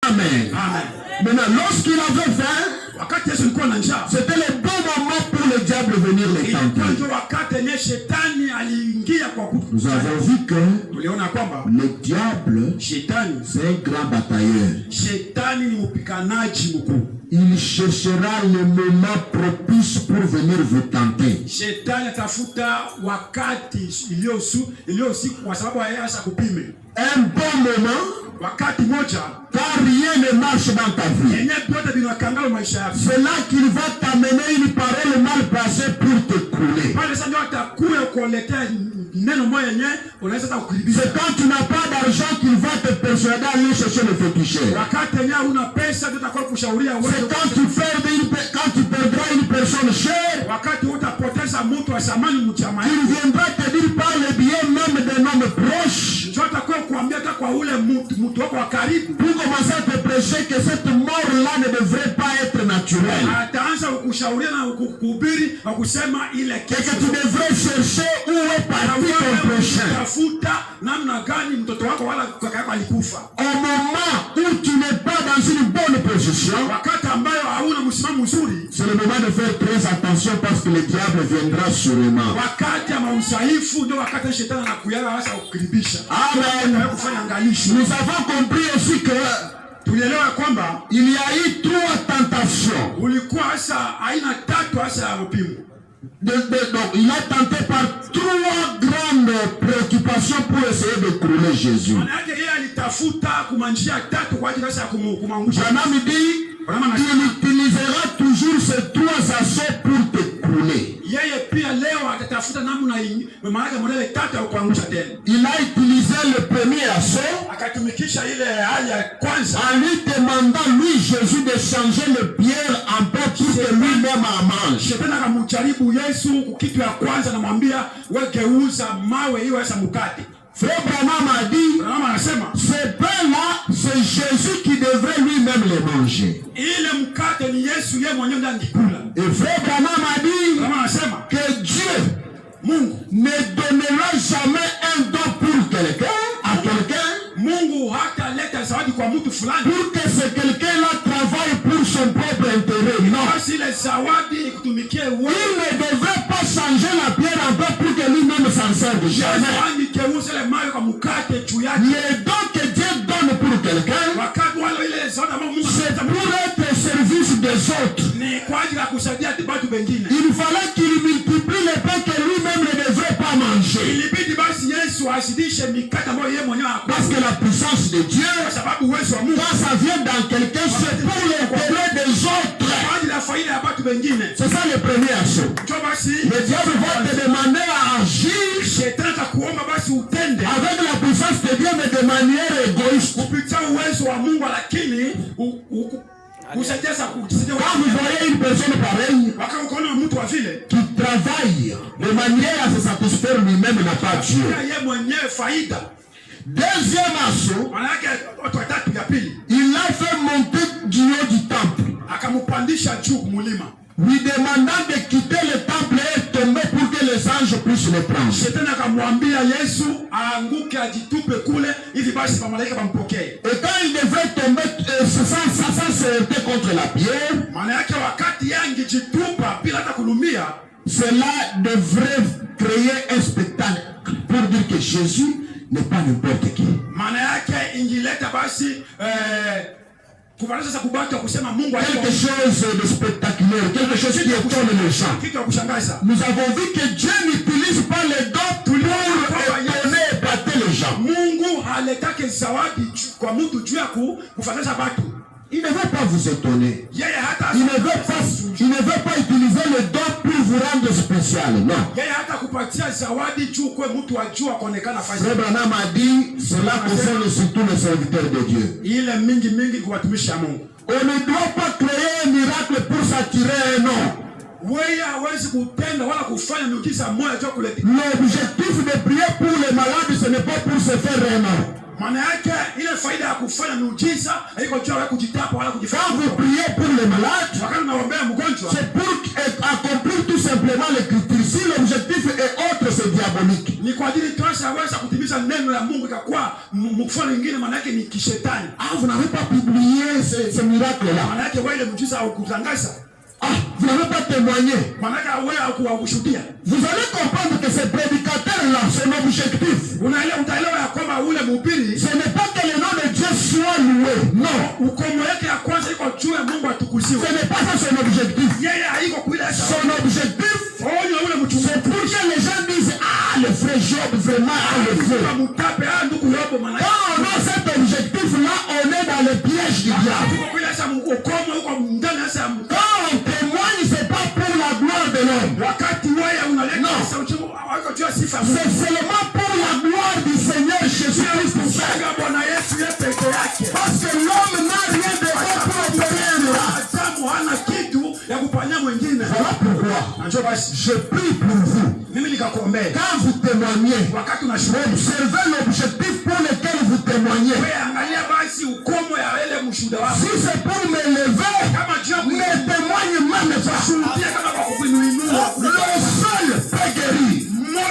Amen. Amen. Maintenant, lorsqu'il avait faim, c'était le bon moment pour le diable venir les tenter. Nous avons vu que le diable, c'est un grand batailleur. Il cherchera le moment propice pour venir vous tenter. Un bon moment, car rien ne marche dans ta vie. C'est là qu'il va t'amener une parole mal placée pour te couler. C'est quand tu n'as pas d'argent qu'il va te persuader à aller chercher le féticheur. C'est quand tu perdras une personne chère, il viendra te dire par le biais même d'un homme proche, pour commencer à te prêcher que cette mort-là ne devrait pas être naturelle. Et que tu devrais chercher où est parti ton prochain. Au moment où tu n'es pas dans une bonne position, c'est le moment de faire très attention parce que le diable viendra sûrement. Amen. Nous avons compris aussi que il y a eu 3 tentations. Donc, il a tenté par 3 grandes préoccupations pour essayer de couler Jésus. Branham dit qu'il utilisera toujours ces 3 assauts pour te couler. Il a utilisé le premier assaut en lui demandant, lui Jésus, de changer le pierre en pain pour que lui-même en mange. Frère Branham a dit, ce pain-là, c'est Jésus qui devrait lui-même les manger. Et frère Branham a dit que Dieu ne donnera jamais un don pour quelqu'un, à quelqu'un, pour que ce quelqu'un-là travaille pour son propre intérêt. Non. Il ne devrait pas changer la pierre en pain pour que lui-même s'en serve. Jamais. Les dons que Dieu donne pour quelqu'un, c'est pour être au service des autres. Il fallait qu'il multiplie les pains que lui-même ne devrait pas manger. Parce que la puissance de Dieu, quand ça vient dans quelqu'un, c'est pour l'intérêt des autres. C'est ça le premier assaut. Le diable va te demander à agir avec la puissance de Dieu, mais de manière égoïste. Quand vous voyez une personne pareille qui travaille de manière à se satisfaire lui-même, n'a pas Dieu. Deuxième assaut, il a fait monter du haut du temple, lui demandant de quitter le temple et tomber pour que les anges puissent le prendre. Et quand il devrait tomber, ça se heurter contre la pierre, cela devrait créer un spectacle pour dire que Jésus n'est pas n'importe qui. Quelque chose de spectaculaire, quelque chose qui étonne les gens. Nous avons vu que Dieu n'utilise pas les dons pour étonner et battre les gens. Il ne veut pas vous étonner. Il ne veut pas utiliser le don pour vous rendre spécial. Non. Frère Branham a dit, cela concerne surtout les serviteurs de Dieu. On ne doit pas créer un miracle pour s'attirer un nom. L'objectif de prier pour les malades, ce n'est pas pour se faire un nom. Quand vous priez pour les malades, c'est pour accomplir tout simplement l'écriture. Si l'objectif est autre, c'est diabolique. Ni kwa ajili tunaweza kutimiza neno la Mungu ikakuwa mfano mwingine, maana yake ni kishetani. Ah, vous n'avez pas publié ce miracle là. Maana yake wewe muujiza au kutangaza. Ah, vous n'avez pas témoigné. Maana yake wewe au kushuhudia. Vous allez comprendre que ce prédicateur là, son objectif. Utaelewa ya kwamba ule mhubiri, ce n'est pas que le nom de Dieu soit loué. Non, ukomo yake ya kwanza iko juu ya Mungu atukuziwe. Ce n'est pas ça son objectif. Yeye haiko kuila son objectif, c'est pour que les gens disent ah, le frère Job vraiment le frère. Quand on a cet objectif là, on est dans le piège du diable. Quand on témoigne, c'est pas pour la gloire de l'homme. Non, c'est seulement pour la gloire du Seigneur Jésus-Christ. Parce que l'homme n'a rien de bon pour opérer un miracle. Voilà pourquoi je prie pour vous. Quand vous témoignez, observez l'objectif pour lequel vous témoignez. Si c'est pour me lever, ne témoigne même pas. Le seul peut guérir,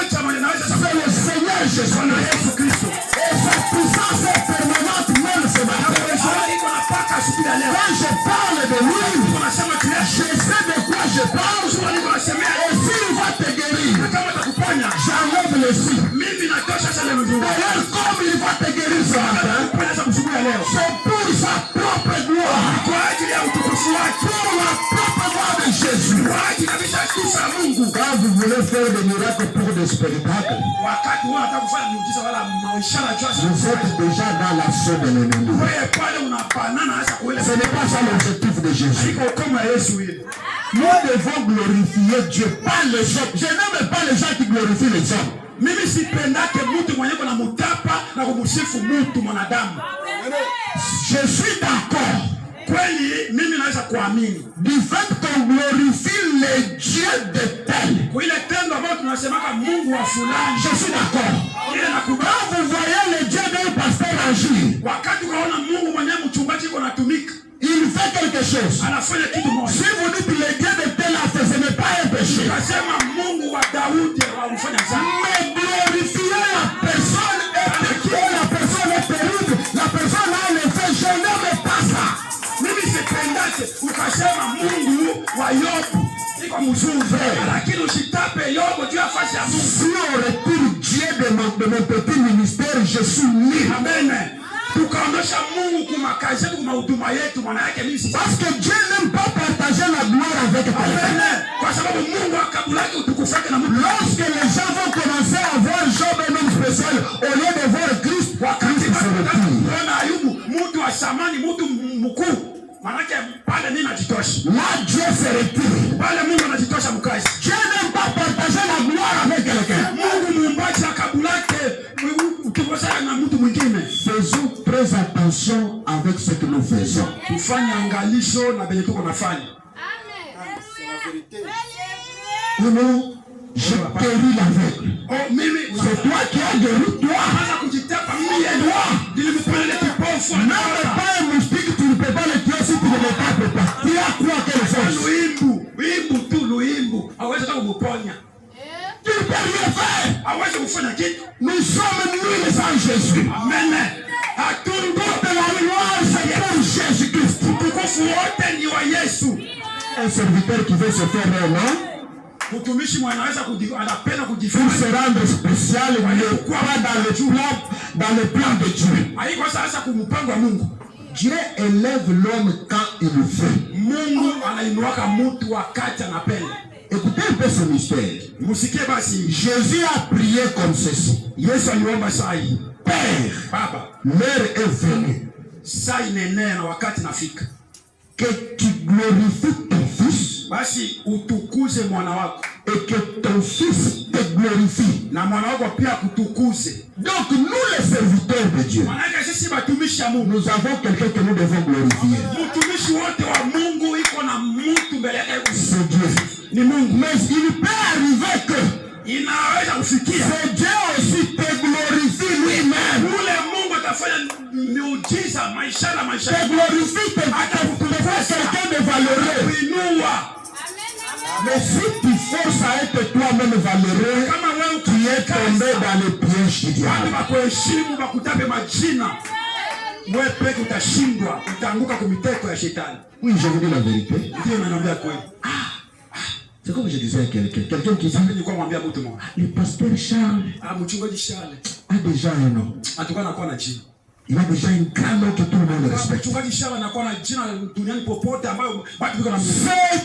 c'est le Seigneur Jésus-Christ. Et sa puissance est permanente même ce matin. Quand je parle de lui, je sais de quoi je parle. Et s'il va te guérir, j'enlève le si. D'ailleurs, comme il va te guérir ce matin, c'est pour sa propre gloire. Pour la propre gloire de Jésus. Quand vous voulez faire des miracles pour des spectacles, vous êtes déjà dans l'assaut de l'ennemi. Ce n'est pas ça l'objectif de Jésus. Nous devons glorifier Dieu, pas les hommes. Je n'aime pas les gens qui glorifient les hommes. Mimi sipendake mtu mwenye kuna mutapa na kumsifu mtu mwanadamu. Je suis d'accord. Kweli mimi naweza kuamini. Du fait qu'on glorifie le Dieu de tel. Kwa ile tendo ambalo tunasemaka Mungu wa fulani. Je suis d'accord. Quand vous voyez le Dieu d'un pasteur agir, wakati unaona Mungu mwenye mchungaji yuko anatumika, il fait quelque chose. Anafanya kitu moja. Si vous dites le Dieu de tel a fait, ce n'est pas un péché. Kasema Mungu wa Daudi alifanya sana. Mais glorifier la personne et la personne est terrible, la personne a le fait, je n'aime pas ça. Mimi sipendake ukasema Mungu wa Yobu iko mzuri, lakini usitape Yobu juu ya fasi ya Mungu. Si on retire Dieu de mon petit ministère, je suis libre. Amen. Tukaondosha Mungu kumakazi yetu kwa huduma yetu, maana yake mimi parce que Dieu n'aime pas partager la gloire avec quelqu'un. Kwa sababu Mungu akabulaki utukufu wake na mtu. Lorsque les gens vont commencer à voir Job un homme spécial au lieu de voir Christ, Christ se retire. Bwana Ayubu mtu wa samani, mtu mkuu, maana yake pale mimi najitosha. Là Dieu se retire. Pale Mungu anajitosha mkazi. Dieu n'aime pas partager la gloire avec quelqu'un. Mungu muumbaji akabulaki utukufu na mtu mwingine. Faisons très attention avec ce que nous faisons. Tufanye angalisho na benye tuko nafanya. Non, je guéris l'aveugle. Oh, mimi, c'est toi qui as guéri, toi. Même pas un moustique, tu ne peux pas le tuer si tu ne le tapes pas. Tu as quoi qu'elle fasse? Tu ne peux rien faire. Nous sommes nuls sans Jésus. Amen. Toute la gloire, c'est pour Jésus-Christ. Un serviteur qui veut se faire un nom, pour se rendre spécial, ne pas dans le plan de Dieu. Dieu élève l'homme quand il le fait. Écoutez un peu ce mystère. Jésus a prié comme ceci. Père, l'heure est venue que tu glorifies ton fils basi utukuze mwana wako, et que ton fils te glorifie, na mwana wako pia kutukuze. Donc nous les serviteurs de Dieu, maana sisi batumishi ya Mungu, nous avons quelqu'un que nous devons glorifier. Mtumishi wote wa Mungu iko na mtu mbele yake, c'est Dieu, ni Mungu. Mais il peut arriver que inaweza kufikia c'est Dieu aussi te glorifie lui-même. Ule Mungu atafanya miujiza maisha te glorifie, te fait quelqu'un de valeureux. Mais si tu forces à être toi-même valeureux, tu es tomber dans les pièges du diable. Watu bakuheshimu bakutape majina. Wewe peke utashindwa, utaanguka kwa mitego ya shetani. Oui, je vous dis la vérité. Ndio naambia kweli. C'est comme je disais à quelqu'un qui dit, le pasteur Charles a déjà un nom. Il a déjà une grande nom que tout le monde respecte. C'est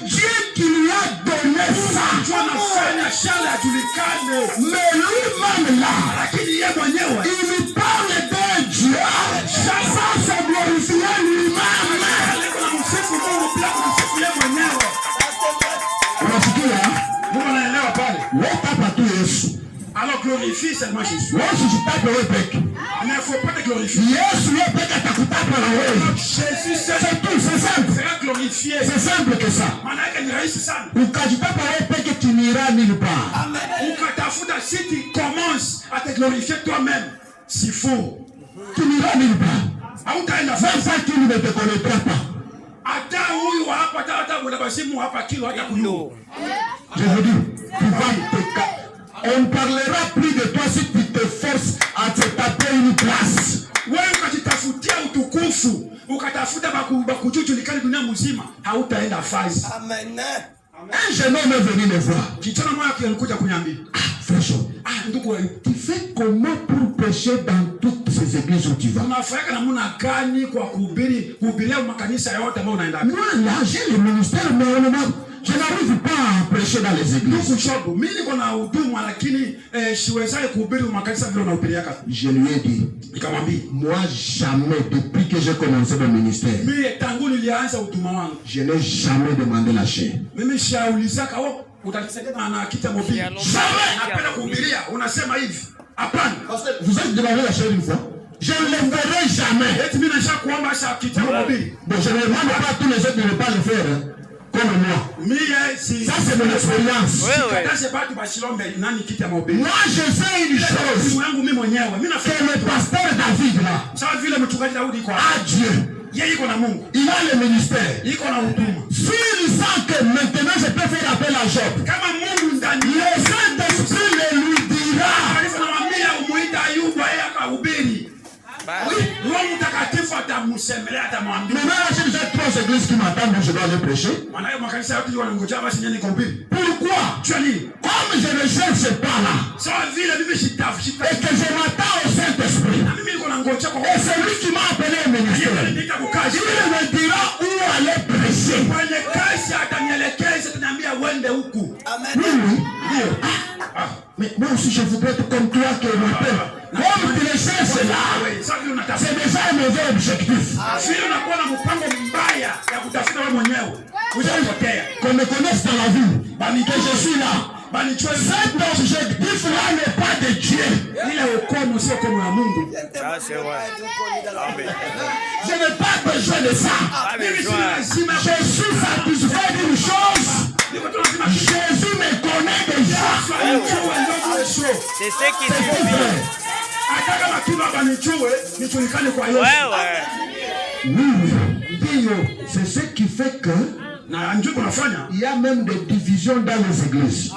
Dieu qui lui a donné ça. Mais lui-même là, il lui parle d'un Dieu sans se glorifier lui-même. Alors glorifie seulement Jésus. Il ne faut pas te glorifier. Jésus c'est tout, c'est simple. Sera glorifié. C'est simple que ça. Tu n'iras nulle part. Si tu commences à te glorifier toi-même, c'est faux. Tu n'iras nulle part. Même ça, tu ne te connaîtras pas. Je vous dis, on ne parlera plus de toi si tu te forces à te taper une place. Amen. Un jeune homme est venu me voir. Frère, tu fais comment pour prêcher dans toutes ces églises où tu vas? Moi là, j'ai le ministère, mais je n'arrive pas à prêcher dans les églises. Je lui ai dit, moi jamais, depuis que j'ai commencé mon ministère, je n'ai jamais demandé la chair. Vous êtes demandé la chair une fois? Je ne le ferai jamais. Bon, je ne demande pas à tous les autres de ne pas le faire. Hein. Comme moi. Ça, c'est mon expérience. Moi, je sais une chose. Que le pasteur David, là, a Dieu. Il a le ministère. S'il sent que maintenant je peux faire appel à Job, le Saint-Esprit le lui dira. Oui. Maintenant, j'ai déjà 3 églises qui m'attendent, donc je dois aller prêcher. Pourquoi? Comme je ne cherche pas là, et que je m'attends au Saint-Esprit, et c'est lui qui m'a appelé au ministère, il me dira où aller prêcher. Oui. Mais moi aussi je voudrais être comme toi qui m'appelle. Comme tu le cherches là, c'est déjà un mauvais objectif. Qu'on me connaisse dans la vie, que je suis là. Cet objectif-là n'est pas de Dieu. Je n'ai pas besoin de ça. Je suis satisfait d'une chose. Jésus me connaît déjà. C'est ce qui suffit. Oui, c'est ce qui fait que il y a même des divisions dans les églises.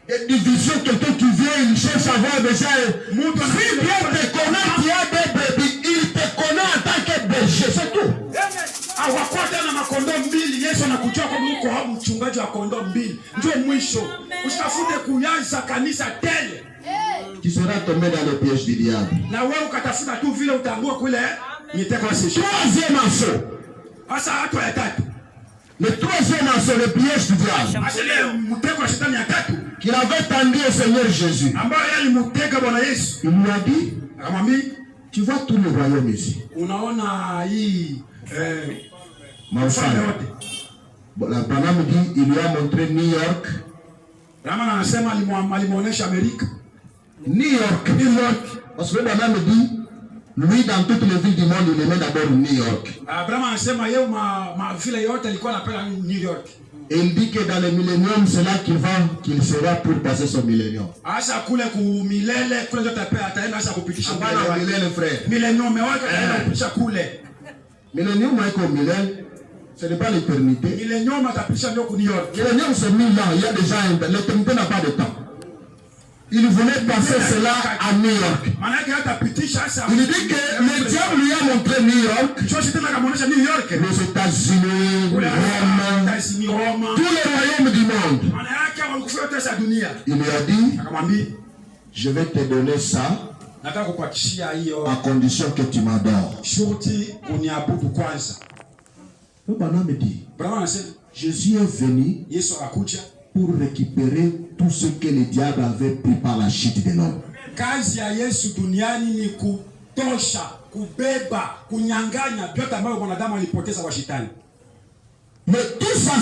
Des divisions, quelqu'un qui vient, il cherche à voir déjà. Si Dieu te connaît, il y a des bébés, il te connaît en tant que berger, c'est tout. Tu seras tombé dans le piège du diable. Troisième assaut. Le troisième assaut, le piège du diable, qu'il avait tendu au Seigneur Jésus. Il lui a dit, tu vois tout le royaume ici. Mon frère, la Branham dit, il lui a montré New York. New York. Parce que Branham dit, lui, dans toutes les villes du monde, il aimait d'abord New York. Et il dit que dans le millénium, c'est là qu'il sera pour passer son millénium. Millénium, frère. Millénium, Ce n'est pas l'éternité. Millénium atapisha ndio ku New York. Millénium c'est 1000 ans, il y a déjà l'éternité n'a pas de temps. Il voulait passer cela à New York. Il dit que le diable lui a montré New York, les États-Unis, Rome, tous les royaumes du monde. Il lui a dit, je vais te donner ça à condition que tu m'adores. Le bonhomme me dit, Jésus est venu pour récupérer tout ce que le diable avait pris par la chute de l'homme. Kazi ya Yesu duniani ni kutosha, kubeba, kunyang'anya vyote ambavyo mwanadamu alipoteza kwa shetani. Mais tout ça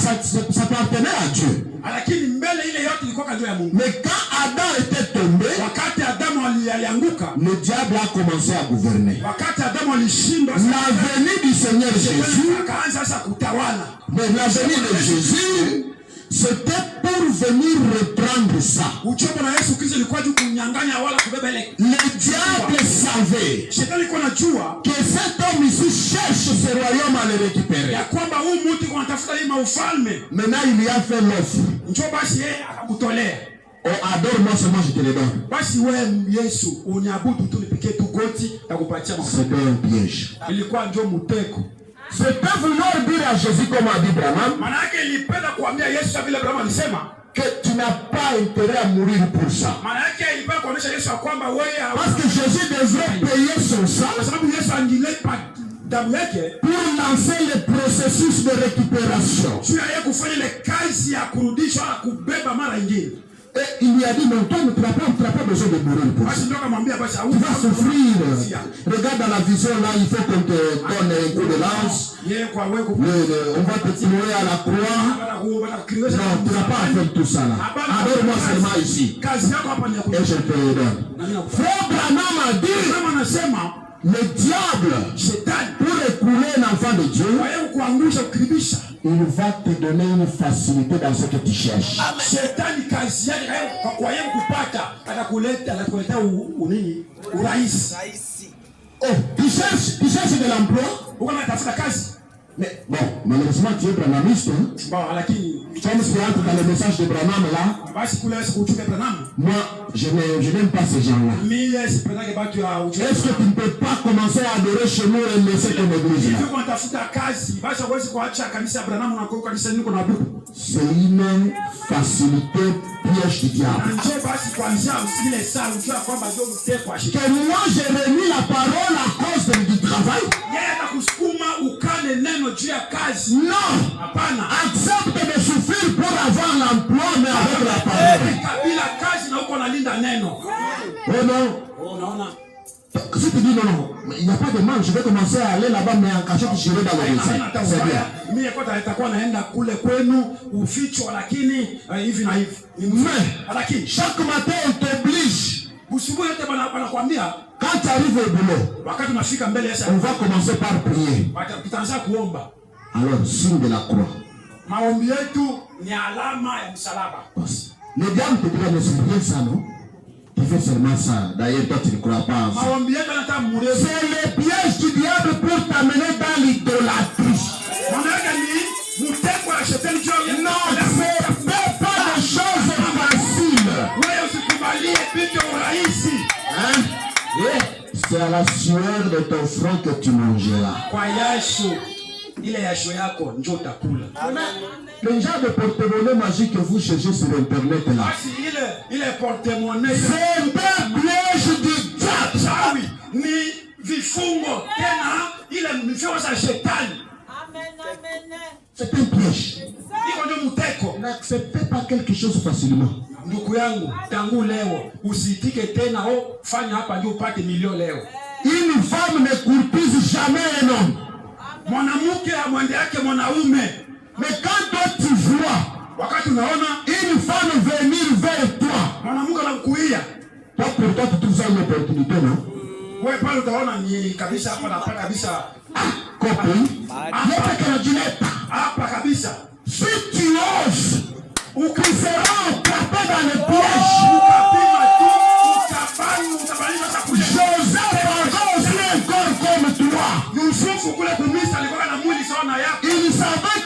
appartenait à Dieu. Lakini mbele ile yote ilikuwa kwa ya Mungu. Mais quand Adam était tombé, wakati Adamu alianguka, le diable a commencé à gouverner. Wakati Adamu alishindwa, la venue du Seigneur Jésus, akaanza sasa kutawala. Mais la venue de Jésus, c'était pour venir reprendre ça. Le diable savait que cet homme ici cherche ce royaume à le récupérer. Maintenant, il lui a fait l'offre. Oh, adore-moi seulement, je te le donne. C'était un piège. C'était vouloir dire à Jésus comme a dit Branham que tu n'as pas intérêt à mourir pour ça. Parce que Jésus devrait payer son sang pour lancer le processus de récupération. Et il lui a dit, non, toi, tu n'as pas besoin de mourir pour ça. Tu vas souffrir. Regarde dans la vision là, il faut qu'on te donne un coup de lance. On va te tirer à la croix. Non, tu n'as pas à faire tout ça là. Adore-moi seulement ici. Et je te le donne. Frère Branham a dit, le diable, pour écouler un enfant de Dieu, il va te donner une facilité dans ce que tu cherches. Oh, tu cherches de l'emploi? Mais bon, malheureusement tu es branhamiste. Comme c'est dans le message de Branham là. Moi, je n'aime pas ces gens-là. Est-ce que tu ne peux pas commencer à adorer chez nous et laisser ton église là? C'est une facilité piège du diable. Que moi j'ai remis la parole à cause du travail. Non, accepte de souffrir pour avoir l'emploi, mais avec la parole. Oh non. Si tu dis non, il n'y a pas de mal, je vais commencer à aller là-bas, mais en cachette, je vais dans le médecin. C'est bien. Mais chaque matin, on t'oblige. Quand tu arrives au boulot, on va commencer par prier. Alors, signe de la croix. Le diable te dit, mais c'est bien ça, non? Tu fais seulement ça. D'ailleurs, toi, tu ne crois pas en ça. C'est le piège du diable pour t'amener dans l'idolâtrie. Non, c'est pas des choses faciles. Hein? C'est à la sueur de ton front que tu mangeras. Le genre de porte-monnaie magique que vous cherchez sur internet là, c'est un piège du diable. C'est un piège. N'acceptez pas quelque chose facilement. Une femme ne courtise jamais un homme. Mais quand toi tu vois une femme venir vers toi, toi pour toi tu trouves ça une opportunité, non? Si tu oses, tu seras attrapé dans le piège. Joseph encore aussi un corps comme toi. Il savait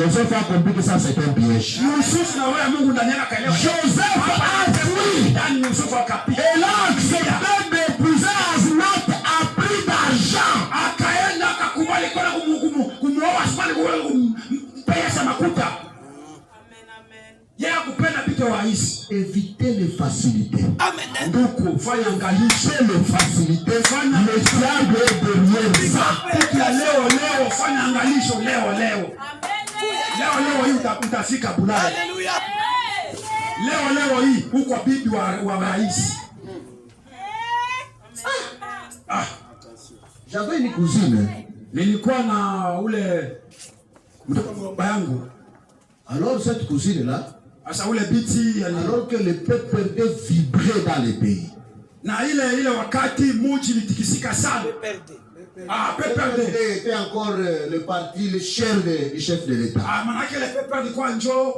Joseph a compris que ça c'est un piège. Yusufu na roho ya Mungu ndani yake akaelewa. Joseph a fui. Ndani Yusufu akapita. Et là, accepté d'épouser Asnath a pris d'argent. Akaenda akakubali kwenda kumuoa Asmani kumpesa makuta. Yeye akupenda pito rahisi. Éviter les facilités. Amen. Ndugu, fanya angalisho les facilités. Fanya le diable derrière ça. Pia leo fanya angalisho leo. Amen. Leo hii utafika Bulaya. Haleluya. Leo hii uko bibi wa rais. J'avais une cousine. Nilikuwa na ule mtoto baba yangu. Alors cette cousine là, alors que le peuple était vibré dans le pays. Na ile wakati muji litikisika sana. PPRD était encore le parti, le chef du chef de l'État. Manake le PPRD kwa njo